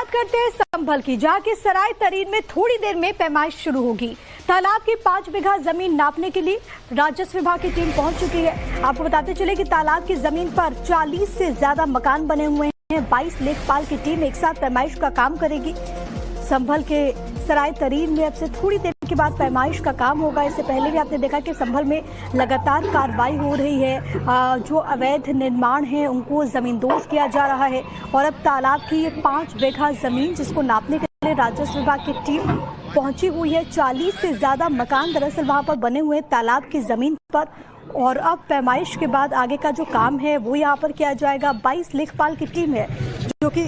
बात करते हैं संभल की, जहां की सराय तरीन में थोड़ी देर में पैमाइश शुरू होगी। तालाब की 5 बीघा जमीन नापने के लिए राजस्व विभाग की टीम पहुंच चुकी है। आपको बताते चले कि तालाब की जमीन पर 40 से ज्यादा मकान बने हुए हैं। 22 लेखपाल की टीम एक साथ पैमाइश का काम करेगी। संभल के सराय तरीन में अब से थोड़ी देर के बाद पैमाइश का काम होगा। इससे पहले भी आपने देखा कि संभल में लगातार कार्रवाई हो रही है। जो अवैध निर्माण है उनको जमींदोज किया जा रहा है और अब तालाब की 5 बीघा जमीन जिसको नापने के लिए राजस्व विभाग की टीम पहुंची हुई है। 40 से ज्यादा मकान दरअसल वहां पर बने हुए तालाब की जमीन पर और अब पैमाइश के बाद आगे का जो काम है वो यहाँ पर किया जाएगा। 22 लेखपाल की टीम है जो कि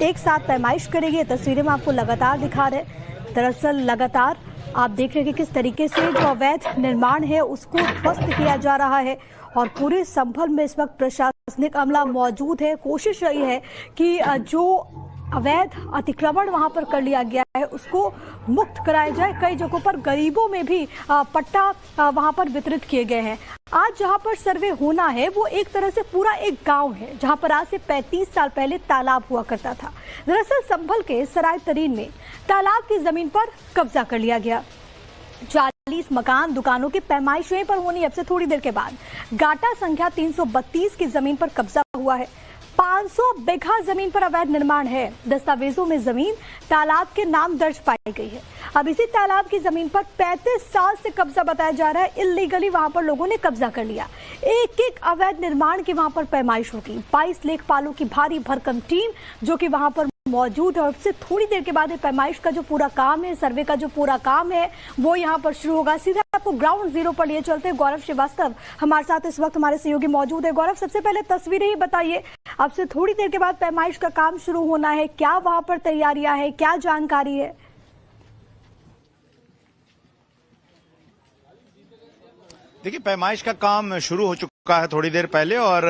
एक साथ पैमाइश करेगी। तस्वीरें में आपको लगातार दिखा रहे हैं। दरअसल लगातार आप देख रहे हैं कि किस तरीके से जो अवैध निर्माण है उसको ध्वस्त किया जा रहा है और पूरे संभल में इस वक्त प्रशासनिक अमला मौजूद है। कोशिश रही है कि जो अवैध अतिक्रमण वहां पर कर लिया गया है उसको मुक्त कराया जाए। कई जगहों पर गरीबों में भी पट्टा वहां पर वितरित किए गए हैं। आज जहां पर सर्वे होना है वो एक तरह से पूरा एक गांव है जहां पर आज से 35 साल पहले तालाब हुआ करता था। दरअसल संभल के सराय तरीन में तालाब की जमीन पर कब्जा कर लिया गया। 40 मकान दुकानों की पैमाइश वहीं पर होनी अब से थोड़ी देर के बाद। गाटा संख्या 332 की जमीन पर कब्जा हुआ है। 500 बीघा जमीन पर अवैध निर्माण है। दस्तावेजों में जमीन तालाब के नाम दर्ज पाई गई है। अब इसी तालाब की जमीन पर 35 साल से कब्जा बताया जा रहा है। इल्लीगली वहां पर लोगों ने कब्जा कर लिया। एक एक अवैध निर्माण की वहां पर पैमाइश होगी। 22 लेखपालों की भारी भरकम टीम जो कि वहां पर मौजूद है और उससे थोड़ी देर के बाद पैमाइश का जो पूरा काम है, सर्वे का जो पूरा काम है वो यहाँ पर शुरू होगा। सीधा आपको ग्राउंड जीरो पर लिए चलते हैं। गौरव श्रीवास्तव हमारे साथ इस वक्त हमारे सहयोगी मौजूद है। गौरव, सबसे पहले तस्वीरें ही बताइए। अब से थोड़ी देर के बाद पैमाइश का काम शुरू होना है, क्या वहां पर तैयारियां है, क्या जानकारी है? देखिए, पैमाइश का काम शुरू हो चुका है थोड़ी देर पहले और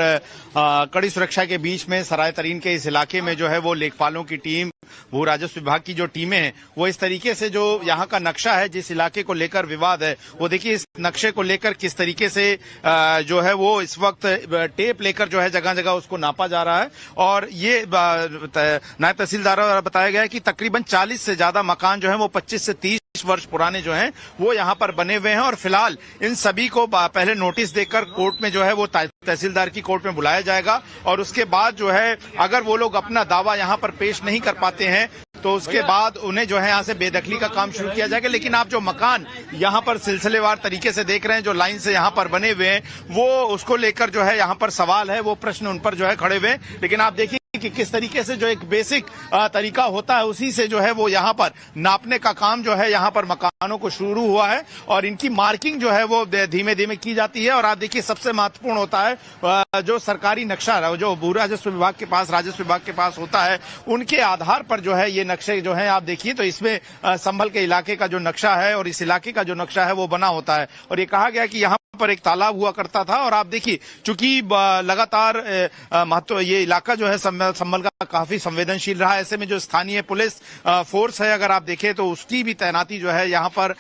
कड़ी सुरक्षा के बीच में सराय तरीन के इस इलाके में जो है वो लेखपालों की टीम, वो राजस्व विभाग की जो टीमें हैं वो इस तरीके से जो यहाँ का नक्शा है, जिस इलाके को लेकर विवाद है, वो देखिए इस नक्शे को लेकर किस तरीके से जो है वो इस वक्त टेप लेकर जो है जगह जगह उसको नापा जा रहा है। और ये नायब तहसीलदार द्वारा बताया गया है कि तकरीबन 40 से ज्यादा मकान जो है वो 25 से 30 वर्ष पुराने जो हैं वो यहाँ पर बने हुए हैं और फिलहाल इन सभी को पहले नोटिस देकर कोर्ट में जो है वो तहसीलदार की कोर्ट में बुलाया जाएगा और उसके बाद जो है अगर वो लोग अपना दावा यहाँ पर पेश नहीं कर पाते हैं तो उसके बाद उन्हें जो है यहाँ से बेदखली का काम शुरू किया जाएगा। लेकिन आप जो मकान यहाँ पर सिलसिलेवार तरीके से देख रहे हैं, जो लाइन से यहाँ पर बने हुए हैं, वो उसको लेकर जो है यहाँ पर सवाल है, वो प्रश्न उन पर जो है खड़े हुए हैं। लेकिन आप देखिए कि किस तरीके से जो एक बेसिक तरीका होता है उसी से जो है वो यहाँ पर नापने का काम जो है यहाँ पर मकानों को शुरू हुआ है और इनकी मार्किंग जो है वो धीमे धीमे की जाती है। और आप देखिए सबसे महत्वपूर्ण होता है जो सरकारी नक्शा जो भू राजस्व विभाग के पास, राजस्व विभाग के पास होता है, उनके आधार पर जो है ये नक्शे जो है आप देखिए तो इसमें संभल के इलाके का जो नक्शा है और इस इलाके का जो नक्शा है वो बना होता है। और ये कहा गया कि यहाँ पर एक तालाब हुआ करता था और आप देखिए चूंकि लगातार महत्व ये इलाका जो है संभल का काफी संवेदनशील रहा है, ऐसे में जो स्थानीय पुलिस फोर्स है अगर आप देखें तो उसकी भी तैनाती जो है यहाँ पर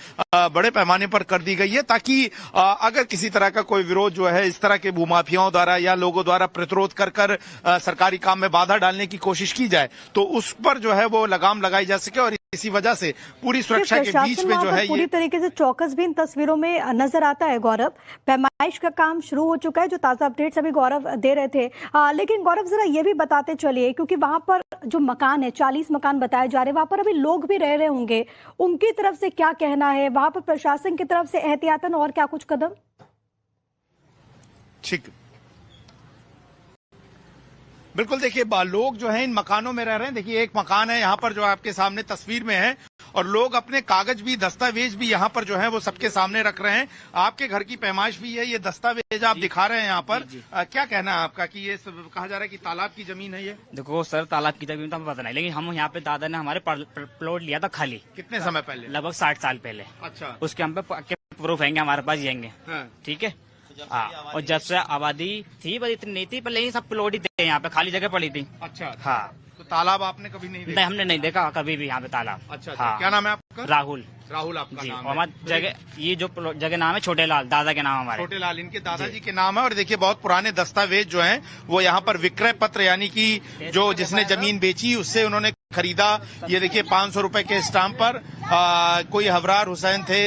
बड़े पैमाने पर कर दी गई है ताकि अगर किसी तरह का कोई विरोध जो है इस तरह के भूमाफियाओं द्वारा या लोगों द्वारा प्रतिरोध कर सरकारी काम में बाधा डालने की कोशिश की जाए तो उस पर जो है वो लगाम लगाई जा सके। और इसी वजह से पूरी सुरक्षा के बीच में जो है पूरी तरीके से चौकस भी इन तस्वीरों में नजर आता है। गौरव, पैमाइश का काम शुरू हो चुका है, जो ताजा अपडेट्स अभी गौरव दे रहे थे। लेकिन गौरव जरा ये भी बताते चलिए, क्योंकि वहां पर जो मकान है 40 मकान बताए जा रहे हैं, वहां पर अभी लोग भी रह रहे होंगे, उनकी तरफ से क्या कहना है? वहां पर प्रशासन की तरफ से एहतियातन और क्या कुछ कदम? ठीक, बिल्कुल। देखिए लोग जो है इन मकानों में रह रहे हैं। देखिए एक मकान है यहाँ पर जो आपके सामने तस्वीर में है और लोग अपने कागज भी, दस्तावेज भी यहाँ पर जो है वो सबके सामने रख रहे हैं। आपके घर की पैमाइश भी है, ये दस्तावेज आप दिखा रहे हैं यहाँ पर। क्या कहना है आपका कि ये कहा जा रहा है कि तालाब की जमीन है ये? देखो सर, तालाब की जमीन तो हमें पता नहीं, लेकिन हम यहाँ पे दादा ने हमारे प्लॉट लिया था खाली। कितने समय पहले? लगभग 60 साल पहले। अच्छा, उसके हम पे प्रूफ हैंगे हमारे पास, येंगे। ठीक है। हाँ, और जब से आबादी थी पर इतनी नहीं थी, पर लेकिन सब प्लॉट ही थे यहाँ पे, खाली जगह पड़ी थी। अच्छा, हाँ। तो तालाब आपने कभी नहीं देखा? नहीं, हमने नहीं देखा कभी भी यहाँ पे तालाब। अच्छा, हाँ। क्या नाम है आपका? राहुल। राहुल आपका जी, नाम है? हमारी जगह, ये जो जगह नाम है छोटे लाल, दादा के नाम हमारे। छोटे लाल इनके दादाजी के नाम है। और देखिए बहुत पुराने दस्तावेज जो हैं वो यहाँ पर विक्रय पत्र यानी कि जो जिसने जमीन बेची उससे उन्होंने खरीदा। ये देखिए 500 रुपए के स्टाम्प पर कोई हवरार हुसैन थे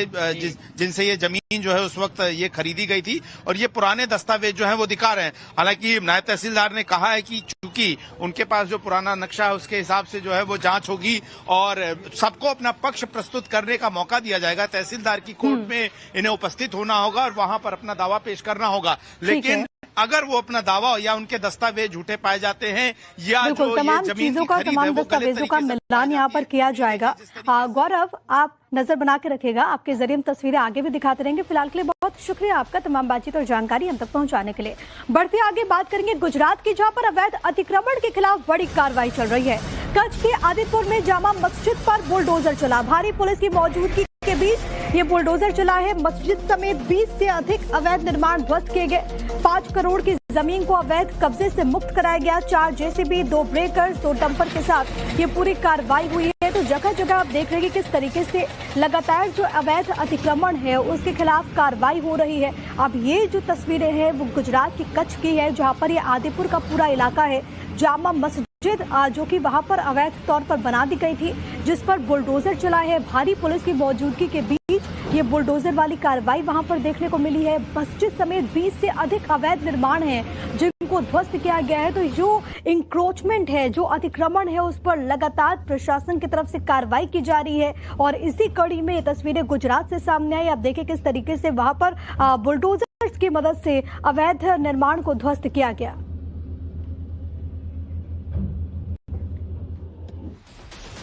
जिनसे ये जमीन जो है उस वक्त ये खरीदी गई थी, और ये पुराने दस्तावेज जो है वो दिखा रहे हैं। हालांकि नायब तहसीलदार ने कहा है कि चूंकि उनके पास जो पुराना नक्शा है उसके हिसाब से जो है वो जांच होगी और सबको अपना पक्ष प्रस्तुत करने का मौका दिया जाएगा। तहसीलदार की कोर्ट में इन्हें उपस्थित होना होगा और वहां पर अपना दावा पेश करना होगा। लेकिन अगर वो अपना दावा या उनके दस्तावेज झूठे पाए जाते हैं या जो तमाम ये जमीन चीजों की का, खरीद है तमाम वो दस्तावेजों का मिलान यहाँ पर किया जाएगा। गौरव, आप नजर बना के रखेगा, आपके जरिए हम तस्वीरें आगे भी दिखाते रहेंगे। फिलहाल के लिए बहुत शुक्रिया आपका तमाम बातचीत और जानकारी हम तक पहुंचाने के लिए। बढ़ते आगे बात करेंगे गुजरात की, जहां पर अवैध अतिक्रमण के खिलाफ बड़ी कार्रवाई चल रही है। कच्छ के आदितपुर में जामा मस्जिद पर बुलडोजर चला। भारी पुलिस की मौजूदगी के बीच ये बुलडोजर चला है। मस्जिद समेत 20 से अधिक अवैध निर्माण ध्वस्त किए गए। 5 करोड़ की जमीन को अवैध कब्जे से मुक्त कराया गया। 4 जेसीबी, 2 ब्रेकर्स, 2 डंपर के साथ ये पूरी कार्रवाई हुई है। तो जगह जगह आप देख रहे हैं कि किस तरीके से लगातार जो अवैध अतिक्रमण है उसके खिलाफ कार्रवाई हो रही है। अब ये जो तस्वीरें हैं वो गुजरात की कच्छ की है, जहां पर ये आदिपुर का पूरा इलाका है। जामा मस्जिद जो कि वहां पर अवैध तौर पर बना दी गई थी, जिस पर बुलडोजर चला है। भारी पुलिस की मौजूदगी के बीच ये बुलडोजर वाली कार्रवाई वहां पर देखने को मिली है। मस्जिद समेत 20 से अधिक अवैध निर्माण हैं जिनको ध्वस्त किया गया है। तो जो इंक्रोचमेंट है, जो अतिक्रमण है, उस पर लगातार प्रशासन की तरफ से कार्रवाई की जा रही है। और इसी कड़ी में ये तस्वीरें गुजरात से सामने आई। आप देखिए किस तरीके से वहां पर बुलडोजर्स की मदद से अवैध निर्माण को ध्वस्त किया गया।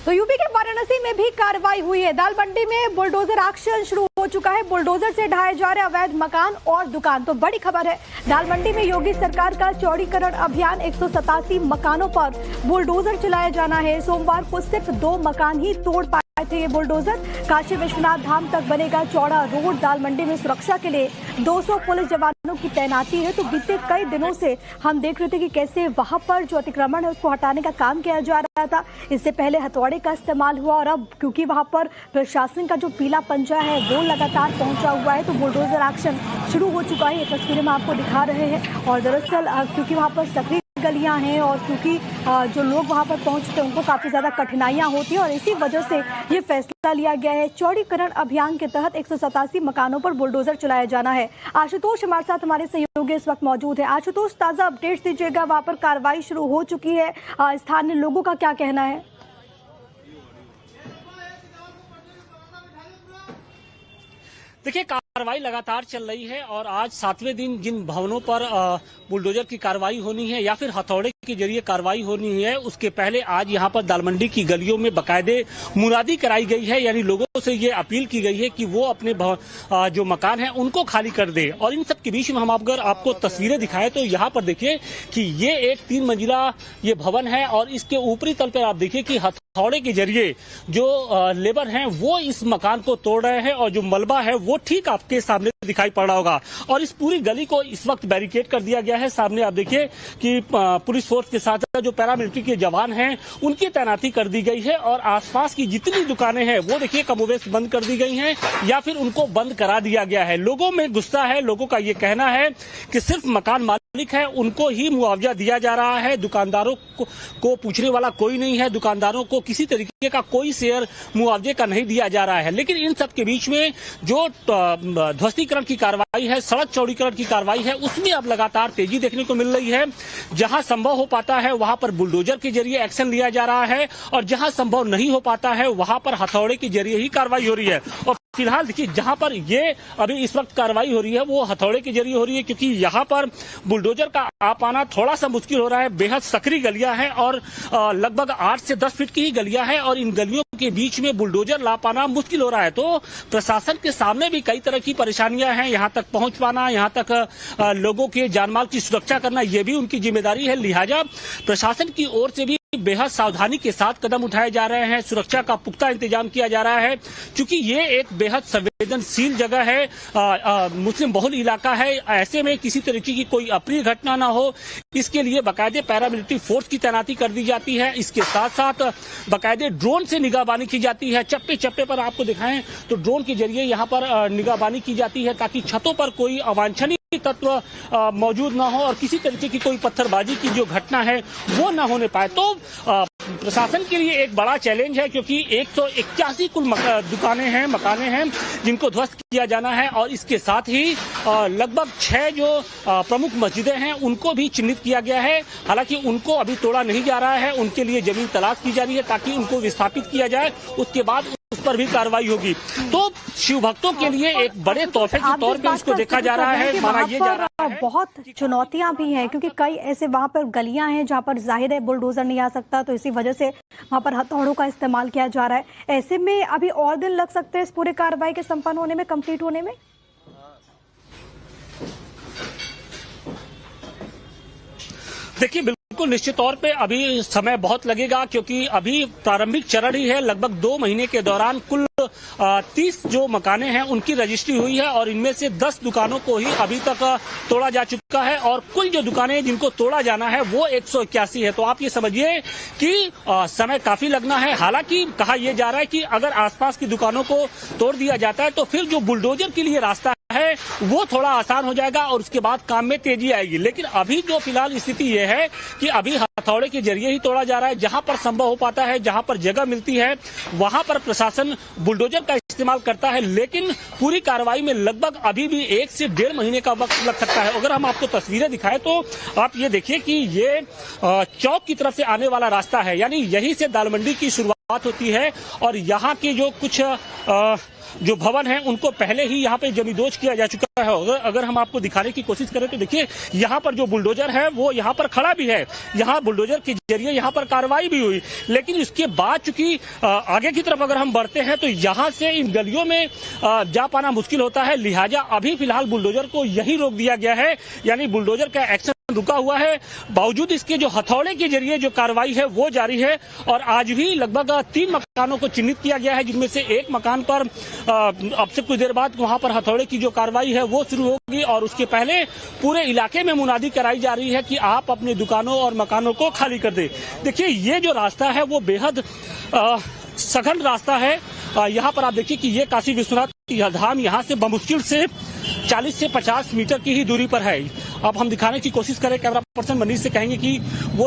तो यूपी के वाराणसी में भी कार्रवाई हुई है। दाल मंडी में बुलडोजर एक्शन शुरू हो चुका है। बुलडोजर से ढाए जा रहे अवैध मकान और दुकान। तो बड़ी खबर है, दाल मंडी में योगी सरकार का चौड़ीकरण अभियान। 187 मकानों पर बुलडोजर चलाया जाना है। सोमवार को सिर्फ 2 मकान ही तोड़ पाए थे ये बुलडोजर। काशी विश्वनाथ धाम तक बनेगा चौड़ा रोड। दाल मंडी में सुरक्षा के लिए 200 पुलिस जवानों की तैनाती है। तो बीते कई दिनों से हम देख रहे थे कि कैसे वहां पर जो अतिक्रमण है उसको हटाने का काम किया जा रहा था। इससे पहले हथौड़े का इस्तेमाल हुआ और अब क्योंकि वहां पर प्रशासन का जो पीला पंजा है वो लगातार पहुंचा हुआ है, तो बुलडोजर एक्शन शुरू हो चुका है। ये तस्वीरें हम आपको दिखा रहे हैं। और दरअसल क्योंकि वहां पर सक्रिय गलियां हैं और क्योंकि जो लोग वहां पर पहुंचते हैं उनको काफी ज्यादा कठिनाइयां होती हैं, और इसी वजह से ये फैसला लिया गया है। चौड़ीकरण अभियान के तहत 187 मकानों पर बुलडोजर चलाया जाना है। आशुतोष हमारे साथ, हमारे सहयोगी इस वक्त मौजूद है। आशुतोष, ताजा अपडेट्स दीजिएगा। वहां पर कार्रवाई शुरू हो चुकी है, स्थानीय लोगों का क्या कहना है? देखिए, कार्रवाई लगातार चल रही है और आज 7वें दिन जिन भवनों पर बुलडोजर की कार्रवाई होनी है या फिर हथौड़े के जरिए कार्रवाई होनी है, उसके पहले आज यहां पर दालमंडी की गलियों में बाकायदे मुनादी कराई गई है। यानी लोगों से ये अपील की गई है कि वो अपने जो मकान है उनको खाली कर दे। और इन सब के बीच में हम अगर आपको तस्वीरें दिखाएं तो यहाँ पर देखिए कि ये एक 3 मंजिला ये भवन है और इसके ऊपरी तल पर आप देखिए कि हथौड़े के जरिए जो लेबर हैं वो इस मकान को तोड़ रहे हैं और जो मलबा है वो ठीक आपके सामने दिखाई पड़ रहा होगा। और इस पूरी गली को इस वक्त बैरिकेड कर दिया गया है। सामने आप देखिए कि पुलिस फोर्स के साथ जो पैरामिलिट्री के जवान हैं उनकी तैनाती कर दी गई है और आसपास की जितनी दुकानें हैं वो देखिए कमोबेश बंद कर दी गई हैं या फिर उनको बंद करा दिया गया है। लोगों में गुस्सा है, लोगों का ये कहना है कि सिर्फ मकान मालिक है उनको ही मुआवजा दिया जा रहा है, दुकानदारों को पूछने वाला कोई नहीं है, दुकानदारों को किसी तरीके का कोई शेयर मुआवजे का नहीं दिया जा रहा है। लेकिन इन सब के बीच में जो ध्वस्तीकरण की कार्रवाई है, सड़क चौड़ीकरण की कार्रवाई है, उसमें अब लगातार तेजी देखने को मिल रही है। जहां संभव हो पाता है वहां पर बुलडोजर के जरिए एक्शन लिया जा रहा है और जहां संभव नहीं हो पाता है वहां पर हथौड़े के जरिए ही कार्रवाई हो रही है। और फिलहाल देखिए जहां पर ये अभी इस वक्त कार्रवाई हो रही है वो हथौड़े के जरिए हो रही है, क्योंकि यहाँ पर बुलडोजर का आ पाना थोड़ा सा मुश्किल हो रहा है। बेहद सकरी गलियां हैं और लगभग 8 से 10 फीट की ही गलियां हैं और इन गलियों के बीच में बुलडोजर ला पाना मुश्किल हो रहा है। तो प्रशासन के सामने भी कई तरह की परेशानियां हैं, यहाँ तक पहुंच पाना, यहाँ तक लोगों के जानमाल की सुरक्षा करना, ये भी उनकी जिम्मेदारी है। लिहाजा प्रशासन की ओर से भी बेहद सावधानी के साथ कदम उठाए जा रहे हैं, सुरक्षा का पुख्ता इंतजाम किया जा रहा है, क्योंकि ये एक बेहद संवेदनशील जगह है, मुस्लिम बहुल इलाका है। ऐसे में किसी तरीके की कोई अप्रिय घटना ना हो, इसके लिए बाकायदे पैरामिलिट्री फोर्स की तैनाती कर दी जाती है। इसके साथ साथ बाकायदे ड्रोन से निगाहबानी की जाती है। चप्पे चप्पे पर आपको दिखाएं तो ड्रोन के जरिए यहाँ पर निगाहबानी की जाती है ताकि छतों पर कोई अवांछनीय तत्व मौजूद ना हो और किसी तरीके की कोई पत्थरबाजी की जो घटना है वो ना होने पाए। तो प्रशासन के लिए एक बड़ा चैलेंज है, क्योंकि 181 कुल दुकानें हैं, मकाने हैं जिनको ध्वस्त किया जाना है, और इसके साथ ही लगभग 6 जो प्रमुख मस्जिदें हैं उनको भी चिन्हित किया गया है। हालांकि उनको अभी तोड़ा नहीं जा रहा है, उनके लिए जमीन तलाश की जा रही है ताकि उनको विस्थापित किया जाए, उसके बाद उस पर भी कार्रवाई होगी। तो शिव भक्तों के लिए एक बड़े तोहफे के तौर पे इसको देखा जा रहा है, माना ये जा रहा है। बहुत चुनौतियां भी हैं, क्योंकि कई ऐसे वहां पर गलियां हैं जहां पर जाहिर है बुलडोजर नहीं आ सकता, तो इसी वजह से वहां पर हथौड़ों का इस्तेमाल किया जा रहा है। ऐसे में अभी और दिन लग सकते हैं इस पूरे कार्रवाई के संपन्न होने में, कंप्लीट होने में। देखिए, बिल्कुल निश्चित तौर पे अभी समय बहुत लगेगा, क्योंकि अभी प्रारंभिक चरण ही है। लगभग 2 महीने के दौरान कुल 30 जो मकाने हैं उनकी रजिस्ट्री हुई है, और इनमें से 10 दुकानों को ही अभी तक तोड़ा जा चुका है, और कुल जो दुकानें जिनको तोड़ा जाना है वो 181 है। तो आप ये समझिए कि समय काफी लगना है। हालांकि कहा यह जा रहा है कि अगर आसपास की दुकानों को तोड़ दिया जाता है तो फिर जो बुलडोजर के लिए रास्ता है वो थोड़ा आसान हो जाएगा और उसके बाद काम में तेजी आएगी। लेकिन अभी जो फिलहाल स्थिति ये है कि अभी हथौड़े के जरिए ही तोड़ा जा रहा है। जहां पर संभव हो पाता है, जहां पर जगह मिलती है, वहां पर प्रशासन बुलडोजर का इस्तेमाल करता है, लेकिन पूरी कार्रवाई में लगभग अभी भी 1 से 1.5 महीने का वक्त लग सकता है। अगर हम आपको तस्वीरें दिखाएं तो आप ये देखिए कि ये चौक की तरफ से आने वाला रास्ता है, यानी यहीं से दाल मंडी की शुरुआत होती है, और यहाँ के जो कुछ जो भवन हैं उनको पहले ही यहाँ पे जमींदोज किया जा चुका है। अगर हम आपको दिखाने की कोशिश करें तो देखिए, यहाँ पर जो बुलडोजर है वो यहाँ पर खड़ा भी है, यहाँ बुलडोजर के जरिए यहाँ पर कार्रवाई भी हुई। लेकिन इसके बाद चूंकि आगे की तरफ अगर हम बढ़ते हैं तो यहाँ से इन गलियों में जा पाना मुश्किल होता है, लिहाजा अभी फिलहाल बुलडोजर को यही रोक दिया गया है, यानी बुलडोजर का एक्शन रुका हुआ है। बावजूद इसके जो हथौड़े के जरिए जो कार्रवाई है वो जारी है, और आज भी लगभग 3 मकानों को चिन्हित किया गया है, जिनमें से एक मकान पर अब से कुछ देर बाद वहां पर हथौड़े की जो कार्रवाई है वो शुरू होगी, और उसके पहले पूरे इलाके में मुनादी कराई जा रही है कि आप अपनी दुकानों और मकानों को खाली कर दे। देखिए, ये जो रास्ता है वो बेहद सघन रास्ता है। यहाँ पर आप देखिए कि ये काशी विश्वनाथ धाम यहाँ से बमुश्किल से 40 से 50 मीटर की ही दूरी पर है। अब हम दिखाने की कोशिश करें, कैमरा पर्सन मनीष से कहेंगे कि वो